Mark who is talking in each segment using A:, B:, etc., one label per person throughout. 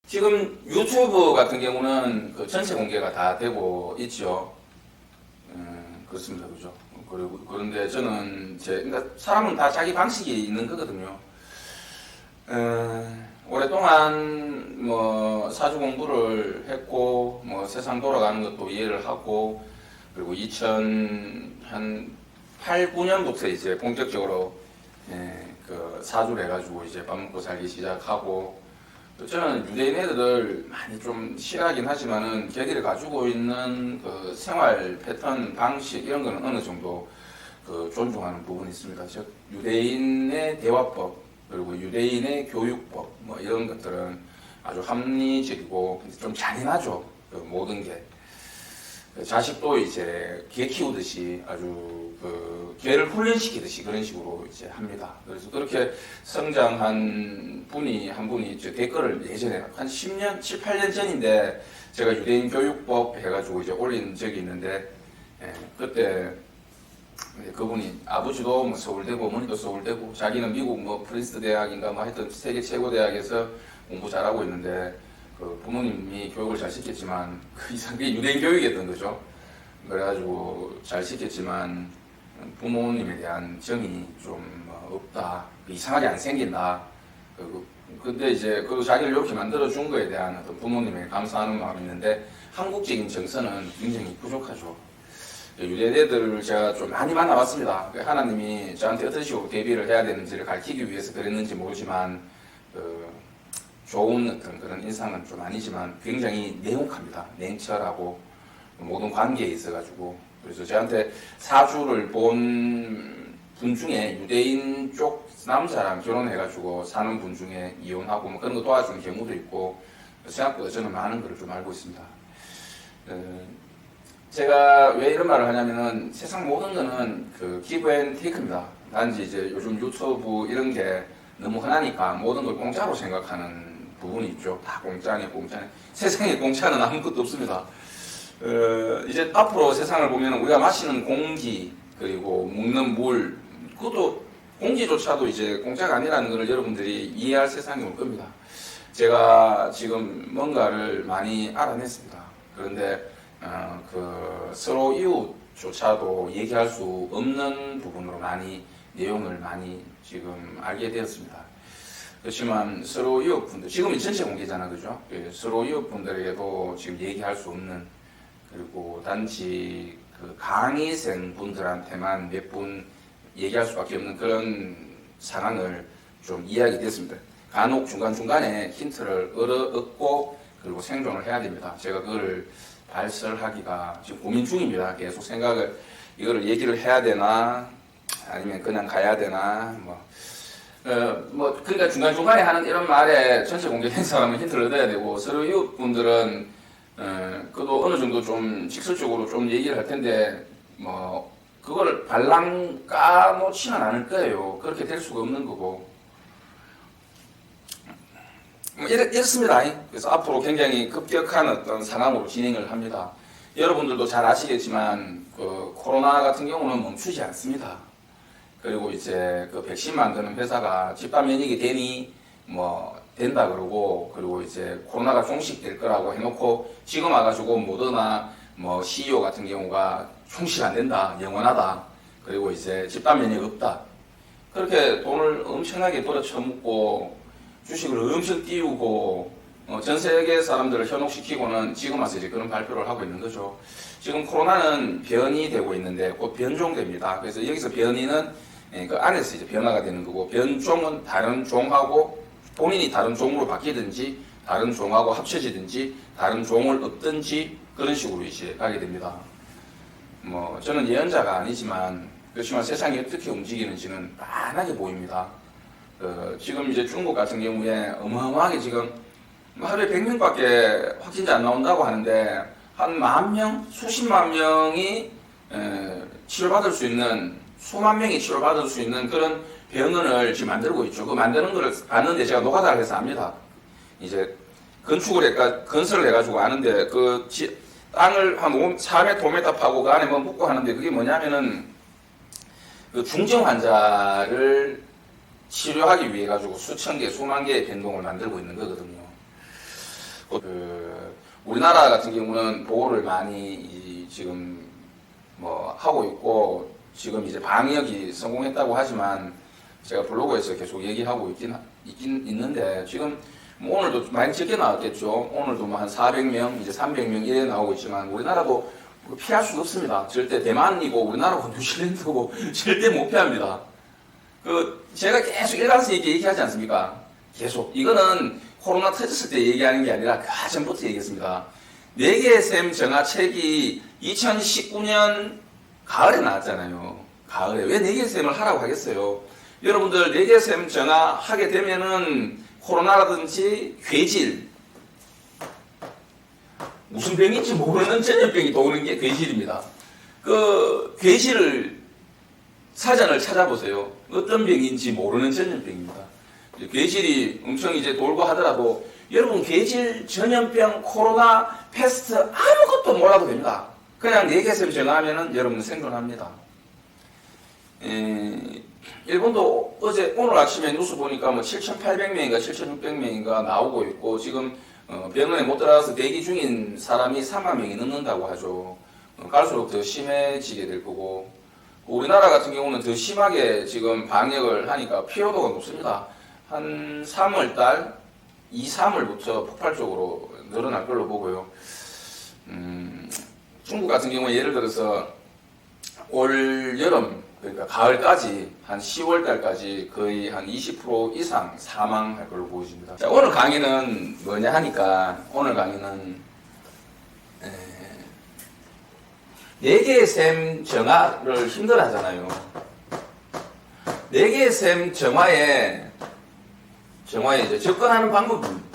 A: 지금 유튜브 같은 경우는 그 전체 공개가 다 되고 있죠. 그렇습니다. 그죠? 그리고, 그런데 저는 그러니까 사람은 다 자기 방식이 있는 거거든요. 오랫동안 뭐 사주 공부를 했고, 뭐 세상 돌아가는 것도 이해를 하고, 그리고 2008, 9년부터 이제 본격적으로 그 사주를 해가지고 이제 밥 먹고 살기 시작하고, 저는 유대인 애들을 많이 좀 싫어하긴 하지만은 걔들이 가지고 있는 그 생활 패턴, 방식 이런 거는 어느 정도 그 존중하는 부분이 있습니다. 즉 유대인의 대화법 그리고 유대인의 교육법 뭐 이런 것들은 아주 합리적이고 좀 잔인하죠. 그 모든 게 자식도 이제 개 키우듯이 아주 그 개를 훈련시키듯이 그런 식으로 이제 합니다. 그래서 그렇게 성장한 분이 한 분이 이제 댓글을 예전에 한 10년, 7, 8년 전인데 제가 유대인 교육법 해가지고 이제 올린 적이 있는데 그때 그분이 아버지도 뭐 서울대고 어머니도 서울대고 자기는 미국 뭐 프린스턴 대학인가 뭐 하여튼 세계 최고 대학에서 공부 잘하고 있는데 그 부모님이 교육을 잘 시켰지만 그 이상 게 유대인 교육이었던 거죠. 그래가지고 잘 시켰지만 부모님에 대한 정이 좀 없다, 이상하게 안 생긴다. 근데 이제 그 자기를 이렇게 만들어 준 거에 대한 어떤 부모님의 감사하는 마음이 있는데 한국적인 정서는 굉장히 부족하죠. 유대인들을 제가 좀 많이 만나봤습니다. 하나님이 저한테 어떤 식으로 대비를 해야 되는지를 가르치기 위해서 그랬는지 모르지만 좋은 어떤 그런 인상은 좀 아니지만 굉장히 냉혹합니다. 냉철하고 모든 관계에 있어가지고 그래서 저한테 사주를 본 분 중에 유대인 쪽 남자랑 결혼해가지고 사는 분 중에 이혼하고 뭐 그런 거 도와주는 경우도 있고 생각보다 저는 많은 걸 좀 알고 있습니다. 제가 왜 이런 말을 하냐면은 세상 모든 거는 그 기브 앤 테이크입니다. 단지 이제 요즘 유튜브 이런 게 너무 흔하니까 모든 걸 공짜로 생각하는 부분이 있죠. 다 공짜네. 세상에 공짜는 아무것도 없습니다. 이제 앞으로 세상을 보면 우리가 마시는 공기 그리고 먹는 물 그것도 공기조차도 이제 공짜가 아니라는 것을 여러분들이 이해할 세상이 올 겁니다. 제가 지금 뭔가를 많이 알아냈습니다. 그런데 서로 이웃조차도 얘기할 수 없는 부분으로 내용을 많이 지금 알게 되었습니다. 그렇지만 서로 이웃분들, 지금은 전체 공개잖아, 그죠? 서로 이웃분들에게도 지금 얘기할 수 없는, 그리고 단지 그 강의생 분들한테만 몇 분 얘기할 수밖에 없는 그런 상황을 좀 이해하게 됐습니다. 간혹 중간중간에 힌트를 얻고, 그리고 생존을 해야 됩니다. 제가 그걸 발설하기가 지금 고민 중입니다. 계속 이거를 얘기를 해야 되나, 아니면 그냥 가야 되나, 그러니까 중간중간에 하는 이런 말에 전체 공개된 사람은 힌트를 얻어야 되고, 서로 이웃분들은, 그것도 어느 정도 좀 직설적으로 좀 얘기를 할 텐데, 그거를 발랑 까놓지는 않을 거예요. 그렇게 될 수가 없는 거고. 이렇습니다. 그래서 앞으로 굉장히 급격한 어떤 상황으로 진행을 합니다. 여러분들도 잘 아시겠지만, 코로나 같은 경우는 멈추지 않습니다. 그리고 이제 그 백신 만드는 회사가 집단 면역이 된다 그러고, 그리고 이제 코로나가 종식될 거라고 해놓고, 지금 와가지고 모더나 CEO 같은 경우가 종식 안 된다, 영원하다. 그리고 이제 집단 면역 없다. 그렇게 돈을 엄청나게 벌어쳐먹고, 주식을 엄청 띄우고, 전 세계 사람들을 현혹시키고는 지금 와서 이제 그런 발표를 하고 있는 거죠. 지금 코로나는 변이 되고 있는데 곧 변종됩니다. 그래서 여기서 변이는 그 안에서 이제 변화가 되는 거고, 변종은 다른 종하고 본인이 다른 종으로 바뀌든지, 다른 종하고 합쳐지든지, 다른 종을 얻든지, 그런 식으로 이제 가게 됩니다. 저는 예언자가 아니지만, 그렇지만 세상이 어떻게 움직이는지는 빤하게 보입니다. 지금 이제 중국 같은 경우에 어마어마하게 지금 하루에 100명밖에 확진자 안 나온다고 하는데, 한 10,000명, 수십만 명이 치료받을 수 있는, 수만 명이 치료받을 수 있는 그런 병원을 지금 만들고 있죠. 그 만드는 거를 봤는데 제가 노가다를 해서 압니다. 이제 건설을 해가지고 아는데 땅을 한 3m, 5m 파고 그 안에 묻고 하는데 그게 뭐냐면은 그 중증 환자를 치료하기 위해 가지고 수천 개, 수만 개의 변동을 만들고 있는 거거든요. 우리나라 같은 경우는 보호를 많이 지금 뭐 하고 있고 지금 이제 방역이 성공했다고 하지만 제가 블로그에서 계속 얘기하고 있긴 있는데 지금 뭐 오늘도 많이 적게 나왔겠죠. 오늘도 뭐 한 400명, 이제 300명 이래 나오고 있지만 우리나라도 피할 수가 없습니다. 절대 대만이고 우리나라고 뉴질랜드고 절대 못 피합니다. 제가 계속 일관성 있게 얘기하지 않습니까? 계속. 이거는 코로나 터졌을 때 얘기하는 게 아니라 그 전부터 얘기했습니다. 4개의 셈 정화책이 2019년 가을에 나왔잖아요. 가을에. 왜 4개의 셈을 하라고 하겠어요? 여러분들 4개의 셈 정화하게 되면은 코로나라든지 괴질, 무슨 병인지 모르는 전염병이 도는 게 괴질입니다. 괴질을 사전을 찾아보세요. 어떤 병인지 모르는 전염병입니다. 괴질이 엄청 이제 돌고 하더라도 여러분 괴질, 전염병, 코로나, 패스트 아무것도 몰라도 됩니다. 그냥 4개 셈 정하면은 여러분 생존합니다. 일본도 오늘 아침에 뉴스 보니까 뭐 7,800명인가 7,600명인가 나오고 있고 지금 병원에 못 들어가서 대기 중인 사람이 3만 명이 넘는다고 하죠. 갈수록 더 심해지게 될 거고 우리나라 같은 경우는 더 심하게 지금 방역을 하니까 피로도가 높습니다. 한 3월달, 2, 3월부터 폭발적으로 늘어날 걸로 보고요. 중국 같은 경우에 예를 들어서 올 여름, 그러니까 가을까지 한 10월달까지 거의 한 20% 이상 사망할 걸로 보여집니다. 자, 오늘 강의는 뭐냐 하니까 오늘 강의는 4개의 셈 정화를 힘들어 하잖아요. 4개의 셈 정화에 이제 접근하는 방법입니다.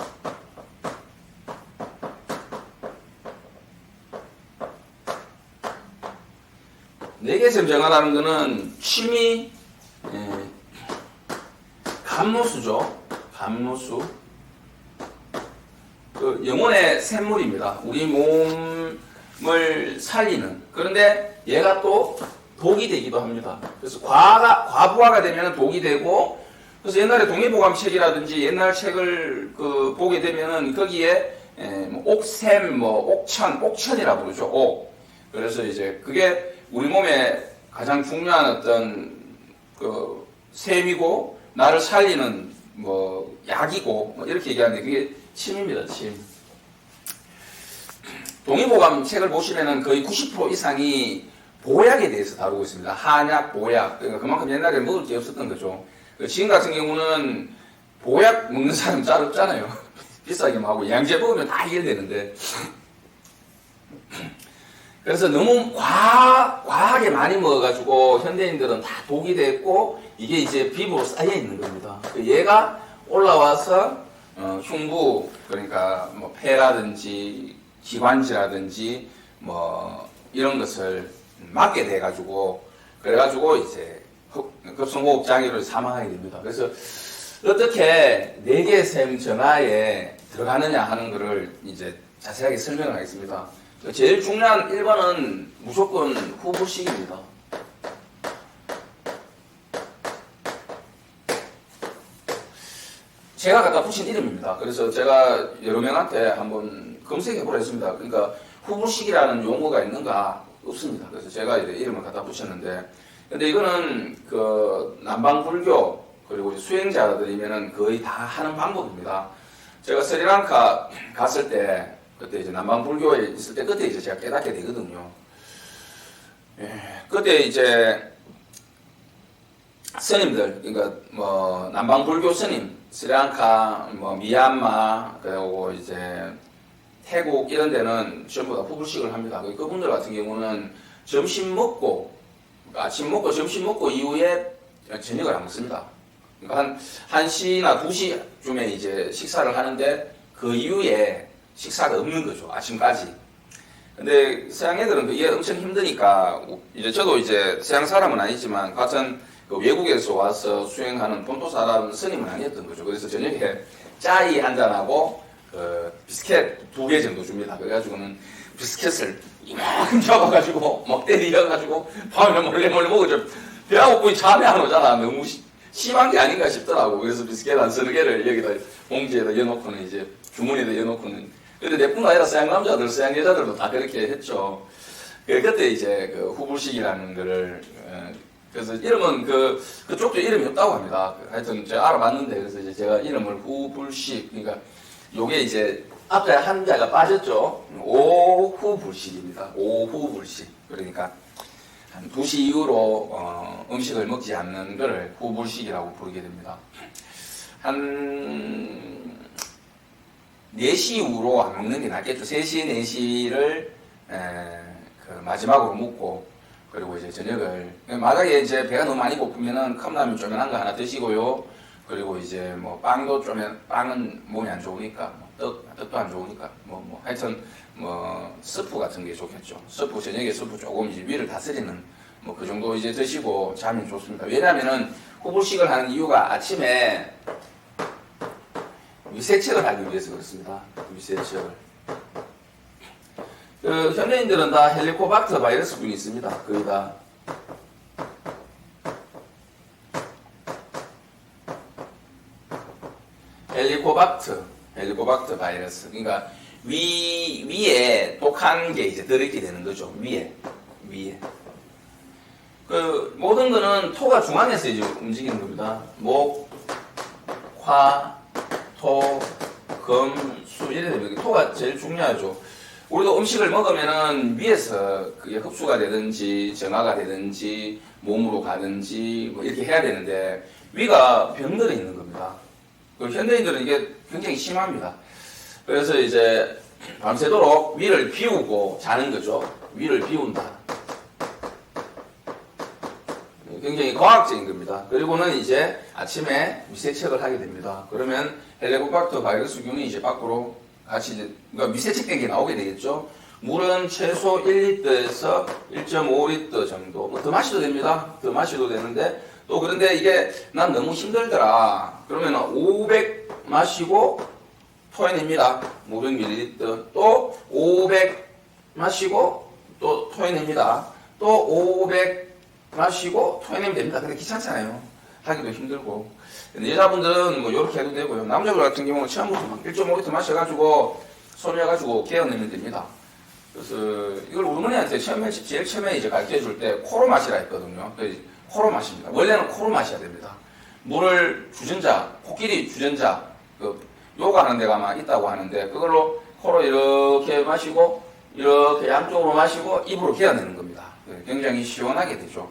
A: 4개의 셈 정화라는 거는 취미, 감로수죠. 감로수. 영혼의 샘물입니다. 우리 몸을 살리는. 그런데 얘가 또 독이 되기도 합니다. 그래서 과부하가 되면 독이 되고, 그래서 옛날에 동의보감책이라든지 옛날 책을 보게 되면은 거기에 옥샘, 옥천이라고 부르죠. 옥. 그래서 이제 그게 우리 몸에 가장 중요한 어떤 셈이고 나를 살리는 약이고 이렇게 얘기하는데 그게 침입니다. 침. 동의보감 책을 보시면은 거의 90% 이상이 보약에 대해서 다루고 있습니다. 한약, 보약. 그러니까 그만큼 옛날에 먹을 게 없었던 거죠. 지금 같은 경우는 보약 먹는 사람 잘 없잖아요. 비싸기만 하고 양재 먹으면 다 해결되는데. 그래서 너무 과하게 많이 먹어가지고 현대인들은 다 독이 됐고 이게 이제 피부로 쌓여 있는 겁니다. 얘가 올라와서 흉부 그러니까 폐라든지 기관지라든지 이런 것을 맞게 돼가지고 그래가지고 이제 급성호흡 장애로 사망하게 됩니다. 그래서 어떻게 4개의 셈 정화에 들어가느냐 하는 것을 이제 자세하게 설명을 하겠습니다. 제일 중요한 1번은 무조건 후불식입니다. 제가 갖다 붙인 이름입니다. 그래서 제가 여러 명한테 한번 검색해보라 했습니다. 그러니까 후불식이라는 용어가 있는가? 없습니다. 그래서 제가 이제 이름을 갖다 붙였는데, 근데 이거는 남방불교 그리고 수행자들이면은 거의 다 하는 방법입니다. 제가 스리랑카 갔을 때 그때 이제 남방불교에 있을 때 그때 이제 제가 깨닫게 되거든요. 그때 이제 스님들, 그러니까 남방불교 스님, 스리랑카, 미얀마, 그리고 이제 태국 이런 데는 전부 다 후불식을 합니다. 그분들 같은 경우는 점심 먹고, 아침 먹고 점심 먹고 이후에 저녁을 안 먹습니다. 그러니까 한 1시나 2시쯤에 이제 식사를 하는데 그 이후에 식사가 없는 거죠. 아침까지. 근데 서양 애들은 그게 엄청 힘드니까 이제 저도 이제 서양 사람은 아니지만 같은 외국에서 와서 수행하는 본토 사람 스님은 아니었던 거죠. 그래서 저녁에 짜이 한 잔하고 비스켓 2개 정도 줍니다. 그래가지고는 비스켓을 이만큼 잡아가지고 때리어가지고 밤에 몰래 먹어줘. 배가 고프니 잠이 안 오잖아. 너무 심한 게 아닌가 싶더라고. 그래서 비스켓 한 3개를 여기다 봉지에다 넣어놓고는 이제 주머니에다 넣어놓고는 근데 내뿐 아니라 서양 남자들, 서양 여자들도 다 그렇게 했죠. 그때 이제 그 후불식이라는 거를, 그래서 이름은 그쪽도 이름이 없다고 합니다. 하여튼 제가 알아봤는데, 그래서 이제 제가 이름을 후불식, 그러니까 요게 이제 앞에 한자가 빠졌죠. 오후불식입니다. 오후불식. 그러니까 한 2시 이후로 음식을 먹지 않는 거를 후불식이라고 부르게 됩니다. 한 4시 이후로 안 먹는 게 낫겠죠. 3시, 4시를 그 마지막으로 먹고, 그리고 이제 저녁을 만약에 이제 배가 너무 많이 고프면은 컵라면 쪼면한 거 하나 드시고요. 그리고 이제 뭐 빵도 빵은 몸에 안 좋으니까, 떡도 안 좋으니까, 하여튼 스프 같은 게 좋겠죠. 저녁에 스프 조금 이제 위를 다스리는 그 정도 이제 드시고 자면 좋습니다. 왜냐면은 후불식을 하는 이유가 아침에 위세척을 하기 위해서 그렇습니다. 위세척을. 현대인들은 다 헬리코박터 바이러스균이 있습니다. 거의 다. 헬리코박터 바이러스. 그러니까 위에 독한 게 이제 들어있게 되는 거죠. 위에. 모든 거는 토가 중앙에서 이제 움직이는 겁니다. 목, 화, 토, 금, 수 이래 되면 토가 제일 중요하죠. 우리도 음식을 먹으면은 위에서 그게 흡수가 되든지 정화가 되든지 몸으로 가든지 이렇게 해야 되는데 위가 병들어 있는 겁니다. 현대인들은 이게 굉장히 심합니다. 그래서 이제 밤새도록 위를 비우고 자는 거죠. 위를 비운다. 굉장히 과학적인 겁니다. 그리고는 이제 아침에 위세척을 하게 됩니다. 그러면 헬리코박터 바이러스균이 이제 밖으로 같이 이제 그러니까 위세척된 게 나오게 되겠죠. 물은 최소 1리터에서 1.5리터 정도. 더 마셔도 됩니다. 더 마셔도 되는데 또 그런데 이게 난 너무 힘들더라. 그러면 500 마시고 토해냅니다. 500ml. 또 500 마시고 또 토해냅니다. 또 500 마시고 토해내면 됩니다. 근데 귀찮잖아요. 하기도 힘들고. 근데 여자분들은 이렇게 해도 되고요. 남자들 같은 경우는 처음부터 막 1.5리터 마셔가지고 소리해가지고 개어내면 됩니다. 그래서 이걸 우리 어머니한테 제일 처음에 이제 가르쳐 줄 때 코로 마시라 했거든요. 그래서 코로 마십니다. 원래는 코로 마셔야 됩니다. 물을 주전자, 코끼리 주전자, 요가 하는 데가 아마 있다고 하는데 그걸로 코로 이렇게 마시고 이렇게 양쪽으로 마시고 입으로 개어내는 겁니다. 굉장히 시원하게 되죠.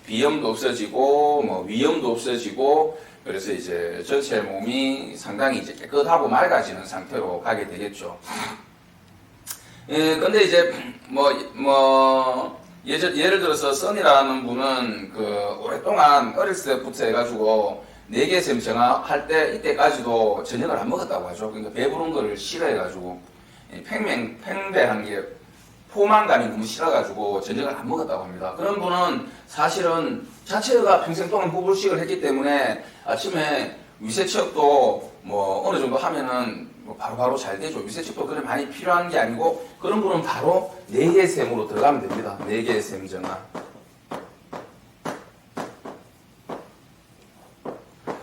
A: 비염도 없어지고 위염도 없어지고 그래서 이제 전체 몸이 상당히 이제 깨끗하고 맑아지는 상태로 가게 되겠죠. 근데 이제 예를 들어서 써니라는 분은 오랫동안 어렸을 때부터 해가지고 4개샘 정화할 때 이때까지도 저녁을 안 먹었다고 하죠. 그러니까 배부른 거를 싫어해가지고 팽배한 게 포만감이 너무 싫어가지고 저녁을 안 먹었다고 합니다. 그런 분은 사실은 자체가 평생 동안 후불식을 했기 때문에 아침에 위세척도 어느 정도 하면은 바로바로 잘 되죠. 위세척도 그래 많이 필요한 게 아니고 그런 분은 바로 4개의 샘으로 들어가면 됩니다. 4개의 샘 정화.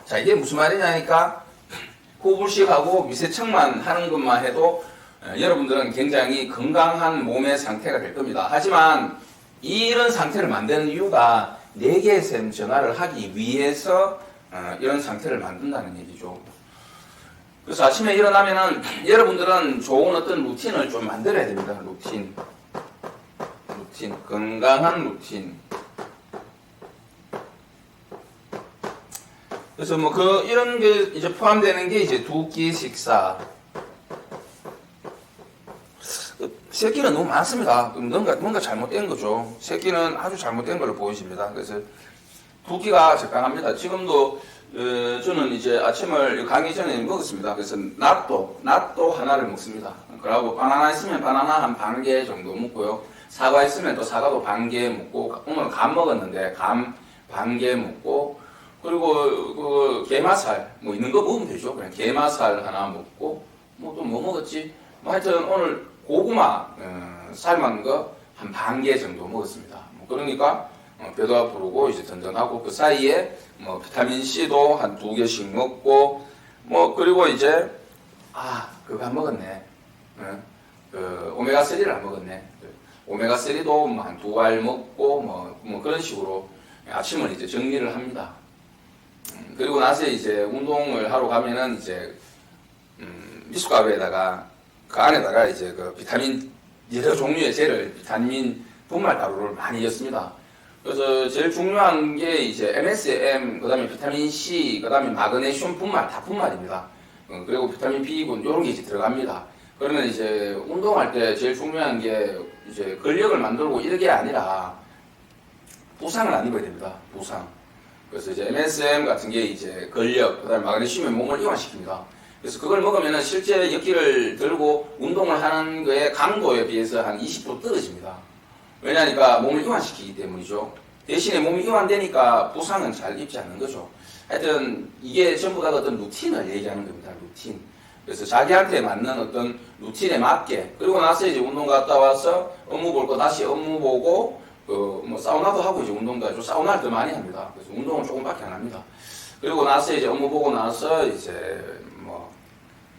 A: 자, 이게 무슨 말이냐니까 후불식하고 위세척만 하는 것만 해도 여러분들은 굉장히 건강한 몸의 상태가 될 겁니다. 하지만 이런 상태를 만드는 이유가 4개의 샘 정화를 하기 위해서 이런 상태를 만든다는 얘기죠. 그래서 아침에 일어나면은 여러분들은 좋은 어떤 루틴을 좀 만들어야 됩니다. 루틴. 건강한 루틴. 그래서 이런 게 이제 포함되는 게 이제 2끼 식사. 새끼는 너무 많습니다. 뭔가 잘못된 거죠. 새끼는 아주 잘못된 걸로 보이십니다. 그래서 2끼가 적당합니다. 지금도 저는 이제 아침을 가기 전에 먹었습니다. 그래서 낫또 하나를 먹습니다. 그리고 바나나 있으면 바나나 한 반 개 정도 먹고요. 사과 있으면 또 사과도 반 개 먹고, 오늘 감 먹었는데 감 반 개 먹고, 그리고 게마살 있는 거 먹으면 되죠. 그냥 게마살 하나 먹고, 또 뭐 먹었지? 하여튼 오늘 고구마 삶은 거 한 반 개 정도 먹었습니다. 그러니까 배도 부르고 이제 든든하고 그 사이에 비타민 C도 한 2개씩 먹고 그리고 이제 그거 안 먹었네. 그 오메가3를 안 먹었네. 오메가3도 뭐 한 2알 먹고 뭐 그런 식으로 아침을 이제 정리를 합니다. 그리고 나서 이제 운동을 하러 가면은 이제 미숫가루에다가 그 안에다가 이제 그 비타민 여러 종류의 젤을 비타민 분말 가루를 많이 넣습니다. 그래서 제일 중요한 게 이제 MSM, 그다음에 비타민 C, 그다음에 마그네슘 분말 다 분말입니다. 그리고 비타민 B군 이런 게 이제 들어갑니다. 그러면 이제 운동할 때 제일 중요한 게 이제 근력을 만들고 이런 게 아니라 부상을 안 입어야 됩니다. 부상. 그래서 이제 MSM 같은 게 이제 근력, 그다음에 마그네슘이 몸을 이완시킵니다. 그래서 그걸 먹으면 실제 역기를 들고 운동을 하는 거의 강도에 비해서 한 20% 떨어집니다. 왜냐니까 몸을 이완시키기 때문이죠. 대신에 몸이 이완되니까 부상은 잘 입지 않는 거죠. 하여튼 이게 전부 다 어떤 루틴을 얘기하는 겁니다. 루틴. 그래서 자기한테 맞는 어떤 루틴에 맞게, 그리고 나서 이제 운동 갔다 와서 업무 볼 거 다시 업무 보고 뭐 사우나도 하고 이제 운동도 하죠. 사우나를 더 많이 합니다. 그래서 운동은 조금밖에 안 합니다. 그리고 나서 이제 업무 보고 나서 이제 뭐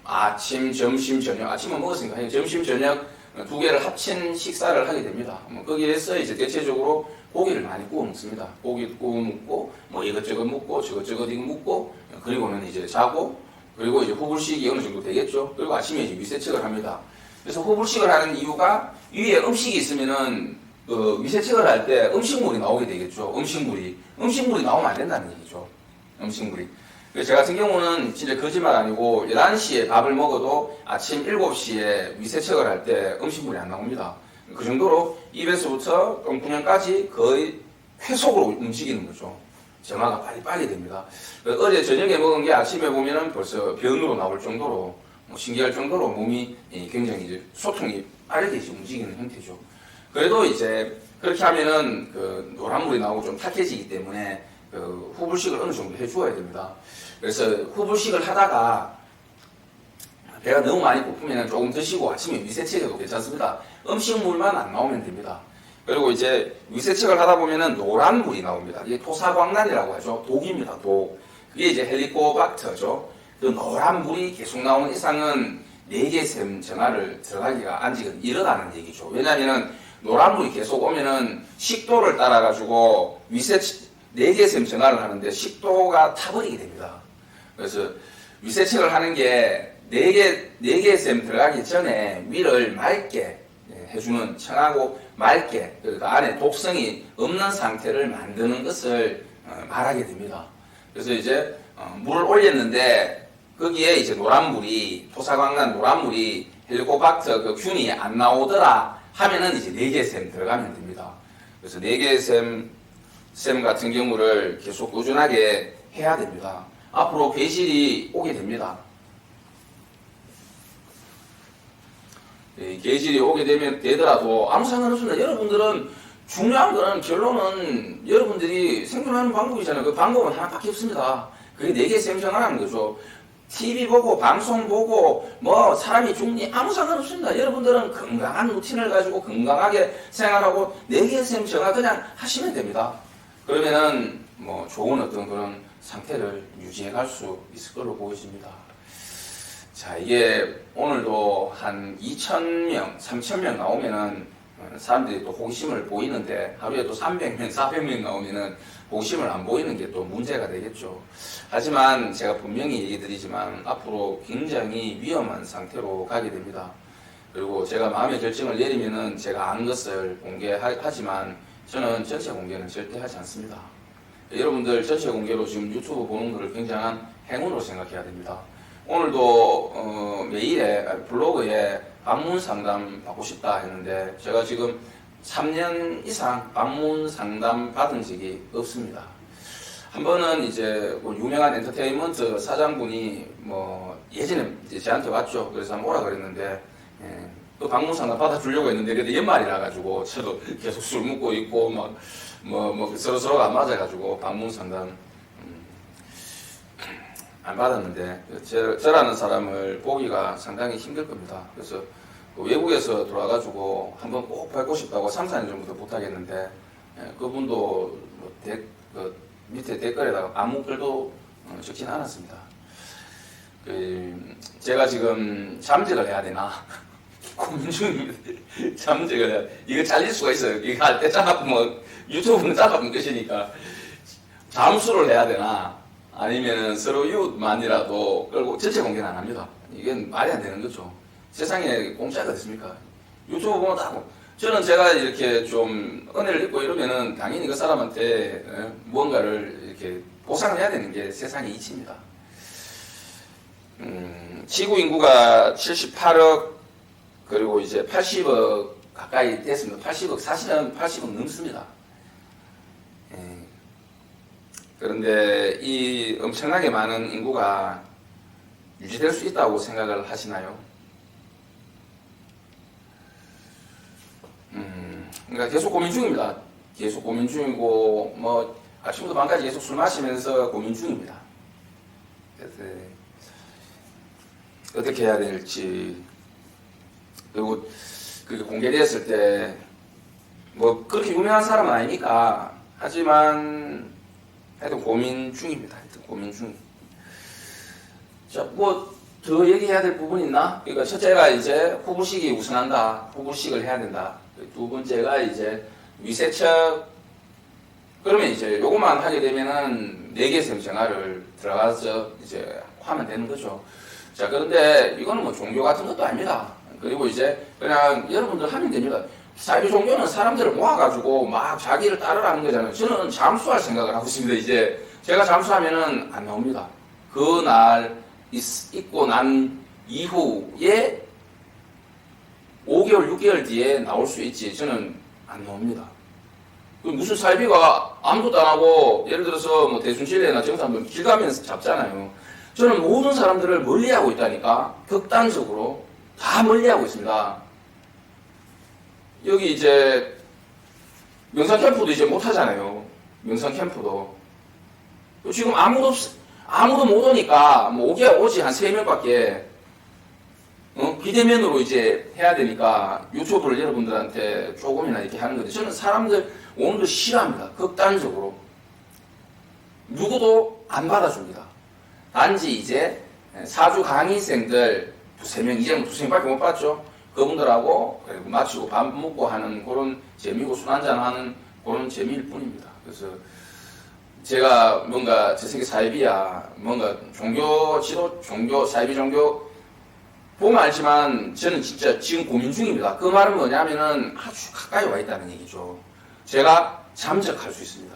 A: 아침, 점심, 저녁, 아침은 먹었으니까 점심, 저녁 두 개를 합친 식사를 하게 됩니다. 거기에서 이제 대체적으로 고기를 많이 구워 먹습니다. 고기 구워 먹고 뭐 이것저것 먹고 저것저것 이거 먹고, 그리고는 이제 자고, 그리고 이제 후불식이 어느 정도 되겠죠. 그리고 아침에 이제 위세척을 합니다. 그래서 후불식을 하는 이유가 위에 음식이 있으면은 위세척을 할 때 음식물이 나오게 되겠죠. 음식물이 나오면 안 된다는 얘기죠. 음식물이. 그래서 제 같은 경우는 진짜 거짓말 아니고 11시에 밥을 먹어도 아침 7시에 위세척을 할 때 음식물이 안 나옵니다. 그 정도로 입에서부터 똥구녕까지 거의 회속으로 움직이는 거죠. 정화가 빨리 됩니다. 어제 저녁에 먹은 게 아침에 보면은 벌써 변으로 나올 정도로 신기할 정도로 몸이 굉장히 이제 소통이 빠르게 움직이는 형태죠. 그래도 이제 그렇게 하면은 그 노란물이 나오고 좀 탁해지기 때문에 그 후불식을 어느 정도 해주어야 됩니다. 그래서 후불식을 하다가 배가 너무 많이 고프면 조금 드시고 아침에 위세척해도 괜찮습니다. 음식물만 안 나오면 됩니다. 그리고 이제 위세척을 하다 보면은 노란 물이 나옵니다. 이게 토사광란이라고 하죠. 독입니다. 독. 그게 이제 헬리코박터죠. 그 노란 물이 계속 나오는 이상은 내계샘 정화를 들어가기가 아직은 이르다는 얘기죠. 왜냐하면은 노란 물이 계속 오면은 식도를 따라가지고 내계샘 정화를 하는데 식도가 타버리게 됩니다. 그래서 위세척을 하는 게 내계샘 들어가기 전에 위를 맑게 해주는, 청하고 맑게, 그 안에 독성이 없는 상태를 만드는 것을 말하게 됩니다. 그래서 이제 물을 올렸는데 거기에 이제 노란물이, 토사광란 노란물이 헬리코박터 그 균이 안 나오더라 하면은 이제 내계샘 들어가면 됩니다. 그래서 내계샘 같은 경우를 계속 꾸준하게 해야 됩니다. 앞으로 괴질이 오게 됩니다. 계질이 오게 되더라도 아무 상관없습니다. 여러분들은 중요한 거는 결론은 여러분들이 생존하는 방법이잖아요. 그 방법은 하나밖에 없습니다. 그게 내계샘 정화라는 거죠. TV 보고 방송 보고 뭐 사람이 죽니 아무 상관없습니다. 여러분들은 건강한 루틴을 가지고 건강하게 생활하고 내계샘 정화 그냥 하시면 됩니다. 그러면은 뭐 좋은 어떤 그런 상태를 유지해 갈 수 있을 걸로 보여집니다. 자, 이게 오늘도 한 2,000명, 3,000명 나오면은 사람들이 또 호기심을 보이는데 하루에 또 300명, 400명 나오면은 호기심을 안 보이는 게 또 문제가 되겠죠. 하지만 제가 분명히 얘기 드리지만 앞으로 굉장히 위험한 상태로 가게 됩니다. 그리고 제가 마음의 결정을 내리면은 제가 아는 것을 공개하지만 저는 전체 공개는 절대 하지 않습니다. 여러분들 전체 공개로 지금 유튜브 보는 것을 굉장한 행운으로 생각해야 됩니다. 오늘도 메일에 블로그에 방문 상담 받고 싶다 했는데 제가 지금 3년 이상 방문 상담 받은 적이 없습니다. 한 번은 이제 뭐 유명한 엔터테인먼트 사장분이 뭐 예전에 이제 저한테 왔죠. 그래서 한번 오라 그랬는데 또 방문 상담 받아주려고 했는데 그래도 연말이라 가지고 저도 계속 술 먹고 있고 막 뭐 서로가 안 맞아가지고 방문 상담 안 받았는데 저라는 사람을 보기가 상당히 힘들 겁니다. 그래서 외국에서 돌아가지고 한번 꼭 뵙고 싶다고 3, 4년 전부터 부탁했는데 그분도 뭐 밑에 댓글에다가 아무 글도 적진 않았습니다. 제가 지금 잠적을 해야 되나 고민 중입니다. 참 제가 이거 잘릴 수가 있어요. 이거 할 때 짜고 뭐 유튜브는 짜면 끝이니까 잠수를 해야 되나 아니면은 서로 이웃만이라도 끌고 전체 공개는 안 합니다. 이건 말이 안 되는 거죠. 세상에 공짜가 됐습니까? 유튜브 보면 다 저는 제가 이렇게 좀 은혜를 입고 이러면은 당연히 그 사람한테 무언가를 이렇게 보상을 해야 되는 게 세상의 이치입니다. 지구 인구가 78억 그리고 이제 80억 가까이 됐습니다. 80억 사실은 80억 넘습니다. 그런데 이 엄청나게 많은 인구가 유지될 수 있다고 생각을 하시나요? 그러니까 계속 고민 중입니다. 계속 고민 중이고 뭐 아침부터 밤까지 계속 술 마시면서 고민 중입니다. 그래서 어떻게 해야 될지 그리고 그게 공개되었을 때 뭐 그렇게 유명한 사람은 아니니까 하지만 하여튼 고민 중입니다. 하여튼 고민 중. 자, 뭐 더 얘기해야 될 부분이 있나? 그러니까 첫째가 이제 후보식이 우선한다. 후보식을 해야 된다. 두 번째가 이제 위세척. 그러면 이제 요것만 하게 되면은 4개 생생활을 들어가서 이제 하면 되는 거죠. 자, 그런데 이거는 뭐 종교 같은 것도 아닙니다. 그리고 이제 그냥 여러분들 하면 됩니다. 사이비 종교는 사람들을 모아가지고 막 자기를 따르라는 거잖아요. 저는 잠수할 생각을 하고 있습니다. 이제 제가 잠수하면은 안 나옵니다. 그날 있고 난 이후에 5개월, 6개월 뒤에 나올 수 있지. 저는 안 나옵니다. 무슨 사이비가 아무것도 안 하고 예를 들어서 뭐 대순실내나 정상들 길 가면서 잡잖아요. 저는 모든 사람들을 멀리하고 있다니까. 극단적으로 다 멀리하고 있습니다. 여기 이제 명상 캠프도 이제 못 하잖아요. 명상 캠프도 지금 아무도 못 오니까 뭐 오지 한 3명밖에 비대면으로 이제 해야 되니까 유튜브를 여러분들한테 조금이나 이렇게 하는 건데 저는 사람들 오는 거 싫어합니다. 극단적으로 누구도 안 받아줍니다. 단지 이제 사주 강의생들 2-3명 이제는 2-3명밖에 못 받죠. 그분들하고 그리고 마치고 밥 먹고 하는 그런 재미고 술 한잔 하는 그런 재미일 뿐입니다. 그래서 제가 뭔가 제 세계 사이비야 뭔가 종교 지도 종교 사이비 종교 보면 알지만 저는 진짜 지금 고민 중입니다. 그 말은 뭐냐면은 아주 가까이 와 있다는 얘기죠. 제가 잠적할 수 있습니다.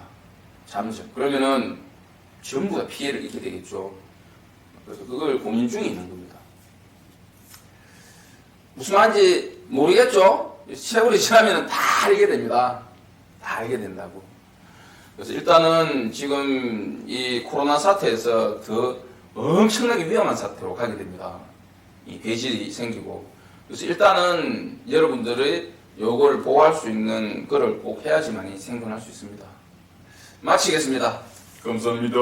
A: 잠적. 그러면은 전부 다 피해를 입게 되겠죠. 그래서 그걸 고민 중에 있는 겁니다. 무슨 말인지 모르겠죠? 세월이 지나면 다 알게 됩니다. 다 알게 된다고. 그래서 일단은 지금 이 코로나 사태에서 더 엄청나게 위험한 사태로 가게 됩니다. 이 괴질이 생기고. 그래서 일단은 여러분들의 요거를 보호할 수 있는 거를 꼭 해야지만이 생존할 수 있습니다. 마치겠습니다. 감사합니다.